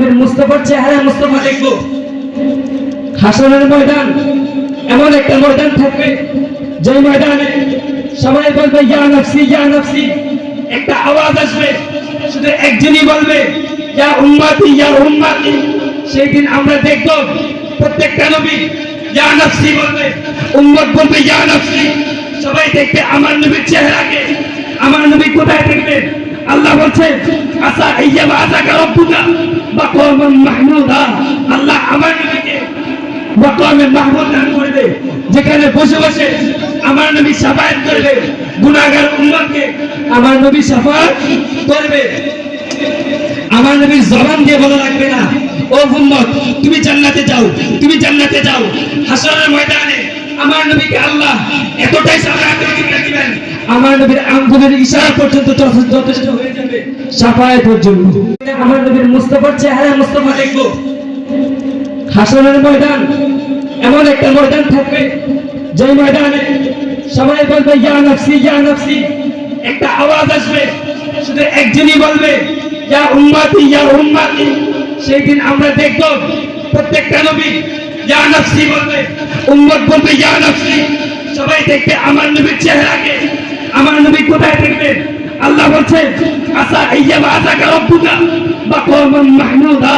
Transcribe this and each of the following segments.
নবীর মুস্তাফার চেহারা মুস্তাফা দেখবো। হাসরের ময়দান এমন একটা ময়দান থাকবে যে ময়দানে সবাই বলবে ইয়া নফসি ইয়া নফসি, একটা আওয়াজ আসবে, শুধু একজনই বলবে ইয়া উম্মতি ইয়া উম্মতি। সেই দিন আমরা দেখব প্রত্যেকটা নবী ইয়া নফসি বলবে, উম্মত বলবে ইয়া নফসি। সবাই দেখবে আমার নবীর চেহারাকে। আমার নবী কোথায় দেখবে? আল্লাহ বলছে আসা আইয়াবা আযাকা রাব্বুকা মাকামান মাহমুদা। আল্লাহ আমার নবীকে মাকামে মাহমুদ দান করবে, যেখানে বসে বসে আমার নবী শাফায়াত করবে গুনাহগার উম্মতকে। আমার নবী শাফায়াত করবে। আমার নবীর জবান দিয়ে বলা লাগবে না ও উম্মত তুমি জান্নাতে যাও, তুমি জান্নাতে যাও। হাসরের ময়দানে আমার নবীকে আল্লাহ এতটাই শাফায়াত দিবেন, আমার নবীর আঙ্গুলের ইশারা পর্যন্ত যথেষ্ট হয়ে যাবে শাফায়াতের জন্য। আমার নবীর মুস্তাফার চেহারা মুস্তাফা দেখবো। হাসরের ময়দান এমন একটা ময়দান থাকবে যে ময়দানে সবাই বলবে ইয়া নফসি ইয়া নফসি, একটা আওয়াজ আসবে, শুধু একজনই বলবে ইয়া উম্মতি ইয়া উম্মতি। সেই দিন আমরা দেখব প্রত্যেকটা নবী ইয়া নফসি বলবে, উম্মত বলবে ইয়া নফসি। সবাই দেখবে আমার নবীর চেহারাকে। আমার নবী কোথায় দেখবে? আল্লাহ বলছে আসা আইয়াবা আযাকা রাব্বুকা মাকামান মাহমুদা।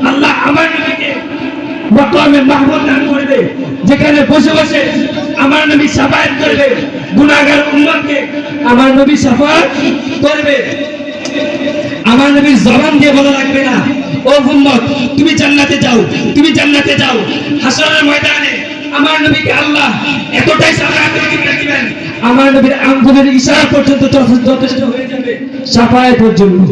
আল্লাহ আমার নবীকে মাকামে মাহমুদ দান করবে, যেখানে বসে বসে আমার নবী শাফায়াত করবে গুনাহগার উম্মতকে। আমার নবী শাফায়াত করবে। আমার নবীর জবান দিয়ে বলা লাগবে না ও উম্মত তুমি জান্নাতে যাও, তুমি জান্নাতে যাও। হাসরের ময়দানে আমার নবীকে আল্লাহ এতটাই শাফায়াত দিবেন, আমার নবীর আঙ্গুলের ইশারা পর্যন্ত যথেষ্ট হয়ে যাবে শাফায়াতের জন্য।